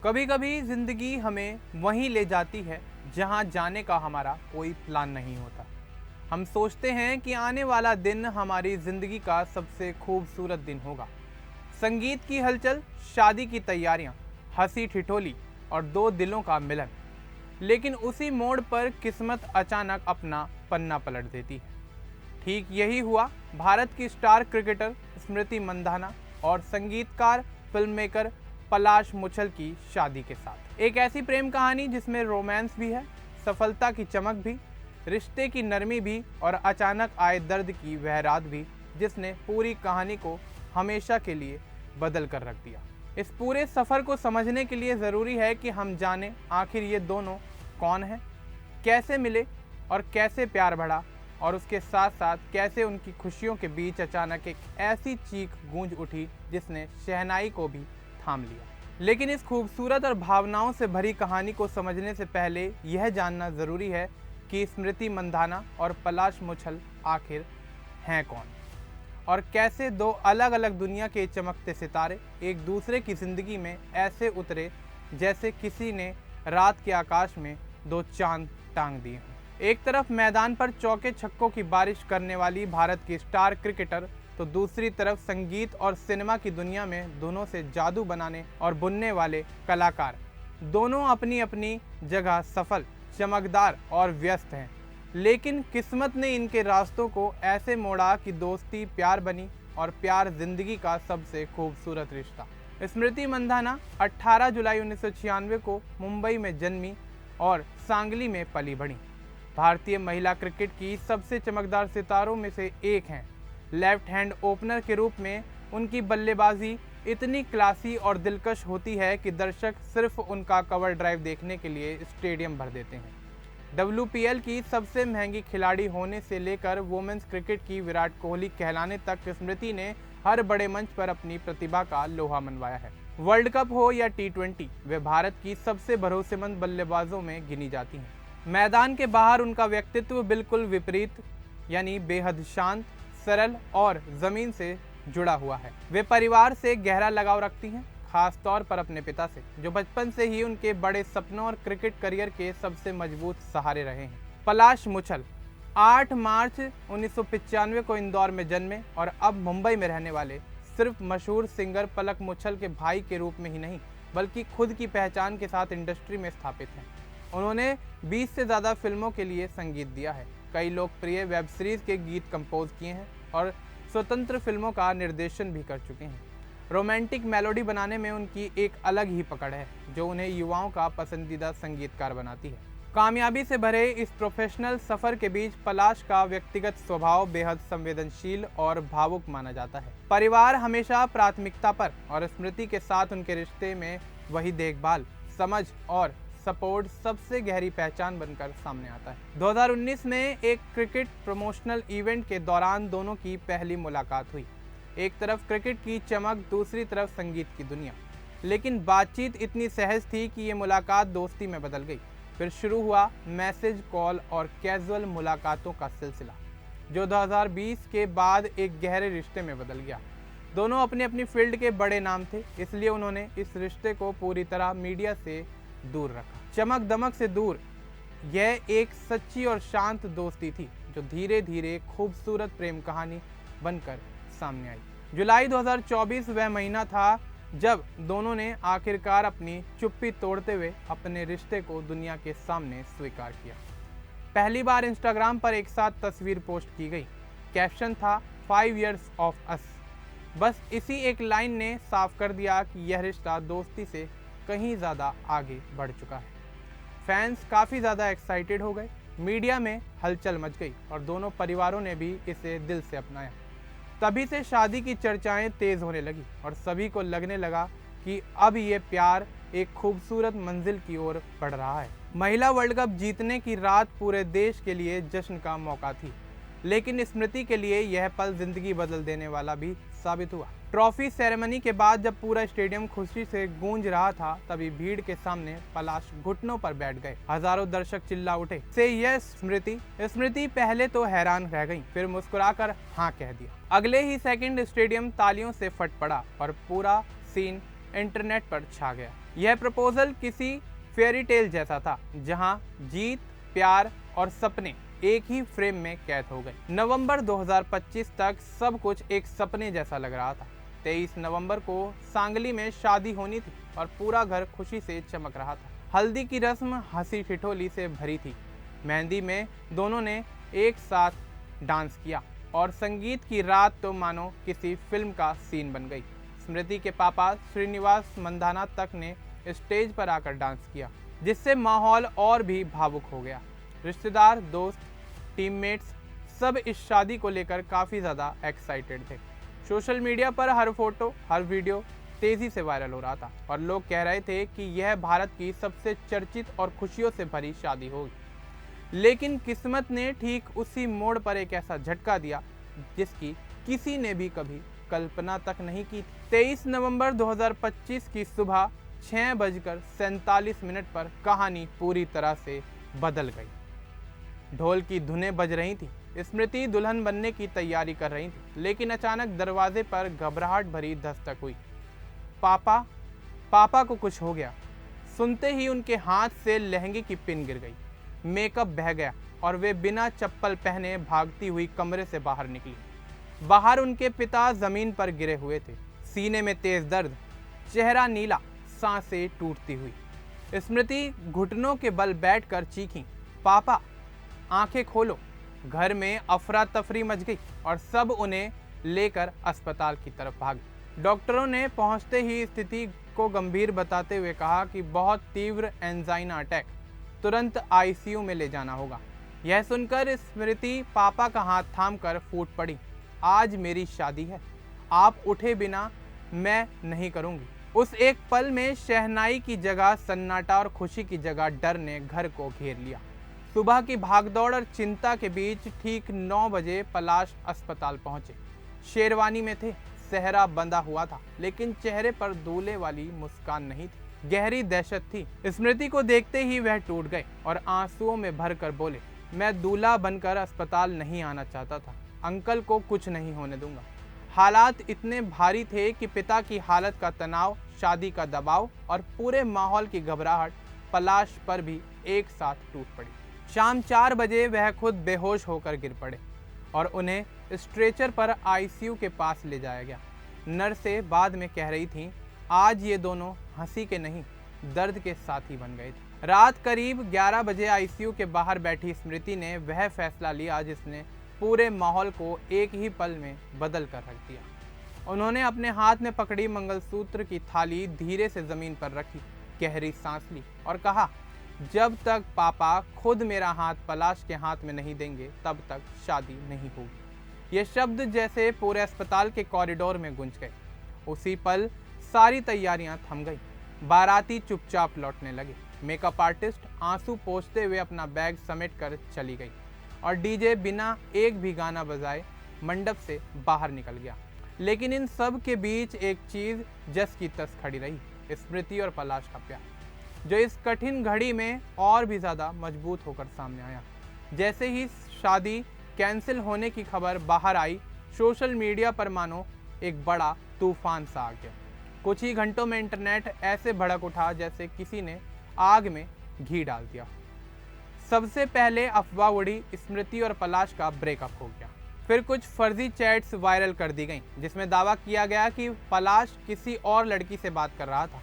कभी कभी जिंदगी हमें वहीं ले जाती है जहां जाने का हमारा कोई प्लान नहीं होता। हम सोचते हैं कि आने वाला दिन हमारी जिंदगी का सबसे खूबसूरत दिन होगा। संगीत की हलचल, शादी की तैयारियां, हंसी ठिठोली और दो दिलों का मिलन। लेकिन उसी मोड़ पर किस्मत अचानक अपना पन्ना पलट देती है। ठीक यही हुआ भारत की स्टार क्रिकेटर स्मृति मंधाना और संगीतकार फिल्म मेकर पलाश मुछल की शादी के साथ। एक ऐसी प्रेम कहानी जिसमें रोमांस भी है, सफलता की चमक भी, रिश्ते की नरमी भी और अचानक आए दर्द की वह रात भी, जिसने पूरी कहानी को हमेशा के लिए बदल कर रख दिया। इस पूरे सफर को समझने के लिए जरूरी है कि हम जानें आखिर ये दोनों कौन हैं, कैसे मिले और कैसे प्यार बढ़ा, और उसके साथ साथ कैसे उनकी खुशियों के बीच अचानक एक ऐसी चीख गूंज उठी जिसने शहनाई को भी थाम लिया। लेकिन इस खूबसूरत और भावनाओं से भरी कहानी को समझने से पहले यह जानना जरूरी है कि स्मृति मंधाना और पलाश मुछल आखिर हैं कौन, और कैसे दो अलग अलग दुनिया के चमकते सितारे एक दूसरे की जिंदगी में ऐसे उतरे जैसे किसी ने रात के आकाश में दो चांद टांग दिए हों। एक तरफ मैदान पर चौके छक्कों की बारिश करने वाली भारत की स्टार क्रिकेटर, तो दूसरी तरफ संगीत और सिनेमा की दुनिया में दोनों से जादू बनाने और बुनने वाले कलाकार। दोनों अपनी अपनी जगह सफल, चमकदार और व्यस्त हैं। लेकिन किस्मत ने इनके रास्तों को ऐसे मोड़ा कि दोस्ती प्यार बनी और प्यार जिंदगी का सबसे खूबसूरत रिश्ता। स्मृति मंधाना 18 जुलाई 1996 को मुंबई में जन्मी और सांगली में पली बढ़ी। भारतीय महिला क्रिकेट की सबसे चमकदार सितारों में से एक हैं। लेफ्ट हैंड ओपनर के रूप में उनकी बल्लेबाजी इतनी क्लासी और दिलकश होती है कि दर्शक सिर्फ उनका कवर ड्राइव देखने के लिए स्टेडियम भर देते हैं। WPL की सबसे महंगी खिलाड़ी होने से लेकर वुमेन्स क्रिकेट की विराट कोहली कहलाने तक स्मृति ने हर बड़े मंच पर अपनी प्रतिभा का लोहा मनवाया है। वर्ल्ड कप हो या T20, वे भारत की सबसे भरोसेमंद बल्लेबाजों में गिनी जाती हैं। मैदान के बाहर उनका व्यक्तित्व बिल्कुल विपरीत, यानी बेहद शांत, सरल और जमीन से जुड़ा हुआ है। वे परिवार से गहरा लगाव रखती हैं, खास तौर पर अपने पिता से, जो बचपन से ही उनके बड़े सपनों और क्रिकेट करियर के सबसे मजबूत सहारे रहे हैं। पलाश मुछल 8 मार्च 1995 को इंदौर में जन्मे और अब मुंबई में रहने वाले सिर्फ मशहूर सिंगर पलक मुछल के भाई के रूप में ही नहीं, बल्कि खुद की पहचान के साथ इंडस्ट्री में स्थापित हैं। उन्होंने 20 से ज़्यादा फिल्मों के लिए संगीत दिया है, कई लोकप्रिय वेब सीरीज के गीत कंपोज किए हैं और स्वतंत्र फिल्मों का निर्देशन भी कर चुके हैं। रोमांटिक मेलोडी बनाने में उनकी एक अलग ही पकड़ है, जो उन्हें युवाओं का पसंदीदा संगीतकार बनाती है। कामयाबी से भरे इस प्रोफेशनल सफर के बीच पलाश का व्यक्तिगत स्वभाव बेहद संवेदनशील और भावुक माना जाता है। परिवार हमेशा प्राथमिकता पर, और स्मृति के साथ उनके रिश्ते में वही देखभाल, समझ और सपोर्ट सबसे गहरी पहचान बनकर सामने आता है। 2019 में एक क्रिकेट प्रमोशनल इवेंट के दौरान दोनों की पहली मुलाकात हुई। एक तरफ क्रिकेट की चमक, दूसरी तरफ संगीत की दुनिया। लेकिन बातचीत इतनी सहज थी कि ये मुलाकात दोस्ती में बदल गई। फिर शुरू हुआ मैसेज, कॉल और कैजुअल मुलाकातों का सिलसिला, जो 2020 के बाद एक गहरे रिश्ते में बदल गया। दोनों अपनी अपनी फील्ड के बड़े नाम थे, इसलिए उन्होंने इस रिश्ते को पूरी तरह मीडिया से दूर रखा, चमक दमक से दूर। यह एक सच्ची और शांत दोस्ती थी, जो धीरे धीरे खूबसूरत प्रेम कहानी बनकर सामने आई। जुलाई 2024 वह महीना था जब दोनों ने आखिरकार अपनी चुप्पी तोड़ते हुए अपने रिश्ते को दुनिया के सामने स्वीकार किया। पहली बार इंस्टाग्राम पर एक साथ तस्वीर पोस्ट की गई। कैप्शन था 5 years of us। बस इसी एक लाइन ने साफ कर दिया कि यह रिश्ता दोस्ती से कहीं ज़्यादा आगे बढ़ चुका है। फैंस काफ़ी ज़्यादा एक्साइटेड हो गए, मीडिया में हलचल मच गई और दोनों परिवारों ने भी इसे दिल से अपनाया। तभी से शादी की चर्चाएं तेज़ होने लगी और सभी को लगने लगा कि अब ये प्यार एक खूबसूरत मंजिल की ओर बढ़ रहा है। महिला वर्ल्ड कप जीतने की रात पूरे देश के लिए जश्न का मौका थी, लेकिन स्मृति के लिए यह पल जिंदगी बदल देने वाला भी साबित हुआ। ट्रॉफी सेरेमनी के बाद जब पूरा स्टेडियम खुशी से गूंज रहा था, तभी भीड़ के सामने पलाश घुटनों पर बैठ गए। हजारों दर्शक चिल्ला उठे, से यस स्मृति। स्मृति पहले तो हैरान रह गई, फिर मुस्कुराकर हाँ कह दिया। अगले ही सेकंड स्टेडियम तालियों से फट पड़ा और पूरा सीन इंटरनेट पर छा गया। यह प्रपोजल किसी फेयरी टेल जैसा था, जहां जीत, प्यार और सपने एक ही फ्रेम में कैद हो गए। नवंबर 2025 तक सब कुछ एक सपने जैसा लग रहा था। 23 नवंबर को सांगली में शादी होनी थी और पूरा घर खुशी से चमक रहा था। हल्दी की रस्म हंसी ठिठोली से भरी थी। मेहंदी में दोनों ने एक साथ डांस किया और संगीत की रात तो मानो किसी फिल्म का सीन बन गई। स्मृति के पापा श्रीनिवास मंधाना तक ने स्टेज पर आकर डांस किया, जिससे माहौल और भी भावुक हो गया। रिश्तेदार, दोस्त, टीममेट्स सब इस शादी को लेकर काफ़ी ज़्यादा एक्साइटेड थे। सोशल मीडिया पर हर फोटो, हर वीडियो तेज़ी से वायरल हो रहा था और लोग कह रहे थे कि यह भारत की सबसे चर्चित और खुशियों से भरी शादी होगी। लेकिन किस्मत ने ठीक उसी मोड़ पर एक ऐसा झटका दिया जिसकी किसी ने भी कभी कल्पना तक नहीं की थी। 23 नवंबर 2025 की सुबह 6:47 पर कहानी पूरी तरह से बदल गई। ढोल की धुनें बज रही थी। स्मृति दुल्हन बनने की तैयारी कर रही थी, लेकिन अचानक दरवाजे पर घबराहट भरी दस्तक हुई। पापा को कुछ हो गया। सुनते ही उनके हाथ से लहंगे की पिन गिर गई, मेकअप बह गया और वे बिना चप्पल पहने भागती हुई कमरे से बाहर निकली। बाहर उनके पिता जमीन पर गिरे हुए थे, सीने में तेज दर्द, चेहरा नीला, सांसें टूटती हुई। स्मृति घुटनों के बल बैठकर चीखी, पापा, आंखें खोलो। घर में अफरा तफरी मच गई और सब उन्हें लेकर अस्पताल की तरफ भागे। डॉक्टरों ने पहुंचते ही स्थिति को गंभीर बताते हुए कहा कि बहुत तीव्र एंजाइना अटैक, तुरंत आईसीयू में ले जाना होगा। यह सुनकर स्मृति पापा का हाथ थामकर फूट पड़ी, आज मेरी शादी है, आप उठे बिना मैं नहीं करूंगी। उस एक पल में शहनाई की जगह सन्नाटा और खुशी की जगह डर ने घर को घेर लिया। सुबह की भागदौड़ और चिंता के बीच ठीक 9 बजे पलाश अस्पताल पहुंचे। शेरवानी में थे, सेहरा बंधा हुआ था, लेकिन चेहरे पर दूल्हे वाली मुस्कान नहीं थी, गहरी दहशत थी। स्मृति को देखते ही वह टूट गए और आंसुओं में भरकर बोले, मैं दूल्हा बनकर अस्पताल नहीं आना चाहता था, अंकल को कुछ नहीं होने दूंगा। हालात इतने भारी थे कि पिता की हालत का तनाव, शादी का दबाव और पूरे माहौल की घबराहट पलाश पर भी एक साथ टूट पड़ी। शाम 4 बजे वह खुद बेहोश होकर गिर पड़े और उन्हें स्ट्रेचर पर आईसीयू के पास ले जाया गया। नर्सें बाद में कह रही थीं, आज ये दोनों हंसी के नहीं, दर्द के साथी बन गए थे। रात करीब 11 बजे आईसीयू के बाहर बैठी स्मृति ने वह फैसला लिया जिसने पूरे माहौल को एक ही पल में बदल कर रख दिया। उन्होंने अपने हाथ में पकड़ी मंगलसूत्र की थाली धीरे से जमीन पर रखी, गहरी सांस ली और कहा, जब तक पापा खुद मेरा हाथ पलाश के हाथ में नहीं देंगे तब तक शादी नहीं होगी। ये शब्द जैसे पूरे अस्पताल के कॉरिडोर में गूंज गए। उसी पल सारी तैयारियां थम गई। बाराती चुपचाप लौटने लगे। मेकअप आर्टिस्ट आंसू पोंछते हुए अपना बैग समेट कर चली गई और डीजे बिना एक भी गाना बजाए मंडप से बाहर निकल गया। लेकिन इन सब के बीच एक चीज जस की तस खड़ी रही, स्मृति और पलाश का प्यार, जो इस कठिन घड़ी में और भी ज़्यादा मजबूत होकर सामने आया। जैसे ही शादी कैंसिल होने की खबर बाहर आई, सोशल मीडिया पर मानो एक बड़ा तूफान सा आ गया। कुछ ही घंटों में इंटरनेट ऐसे भड़क उठा जैसे किसी ने आग में घी डाल दिया। सबसे पहले अफवाह उड़ी, स्मृति और पलाश का ब्रेकअप हो गया। फिर कुछ फर्जी चैट्स वायरल कर दी गईं, जिसमें दावा किया गया कि पलाश किसी और लड़की से बात कर रहा था।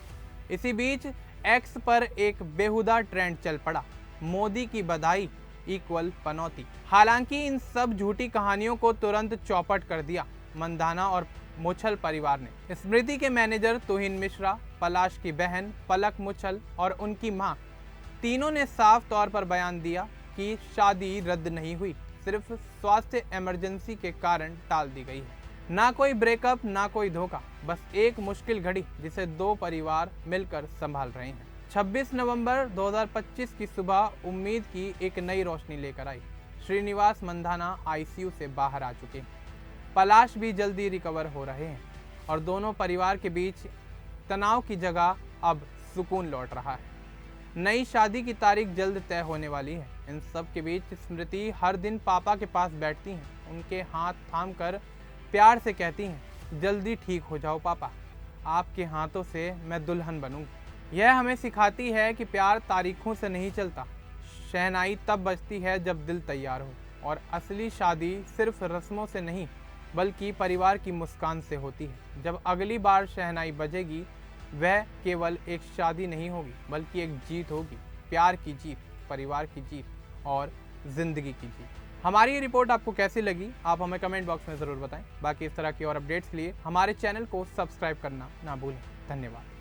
इसी बीच एक्स पर एक बेहुदा ट्रेंड चल पड़ा, मोदी की बधाई इक्वल पनौती। हालांकि इन सब झूठी कहानियों को तुरंत चौपट कर दिया मंधाना और मुछल परिवार ने। स्मृति के मैनेजर तुहिन मिश्रा, पलाश की बहन पलक मुछल और उनकी मां, तीनों ने साफ तौर पर बयान दिया कि शादी रद्द नहीं हुई, सिर्फ स्वास्थ्य इमरजेंसी के कारण टाल दी गई है। ना कोई ब्रेकअप, ना कोई धोखा, बस एक मुश्किल घड़ी जिसे दो परिवार मिलकर संभाल रहे हैं। 26 नवंबर 2025 की सुबह उम्मीद की एक नई रोशनी लेकर आई। श्रीनिवास मंधाना आईसीयू से बाहर आ चुके हैं, पलाश भी जल्दी रिकवर हो रहे हैं और दोनों परिवार के बीच तनाव की जगह अब सुकून लौट रहा है। नई शादी की तारीख जल्द तय होने वाली है। इन सब के बीच स्मृति हर दिन पापा के पास बैठती हैं, उनके हाथ थाम कर प्यार से कहती हैं, जल्दी ठीक हो जाओ पापा, आपके हाथों से मैं दुल्हन बनूंगी। यह हमें सिखाती है कि प्यार तारीखों से नहीं चलता, शहनाई तब बजती है जब दिल तैयार हो, और असली शादी सिर्फ रस्मों से नहीं बल्कि परिवार की मुस्कान से होती है। जब अगली बार शहनाई बजेगी, वह केवल एक शादी नहीं होगी बल्कि एक जीत होगी, प्यार की जीत, परिवार की जीत और ज़िंदगी की जीत। हमारी ये रिपोर्ट आपको कैसी लगी, आप हमें कमेंट बॉक्स में ज़रूर बताएं। बाकी इस तरह की और अपडेट्स के लिए हमारे चैनल को सब्सक्राइब करना ना भूलें। धन्यवाद।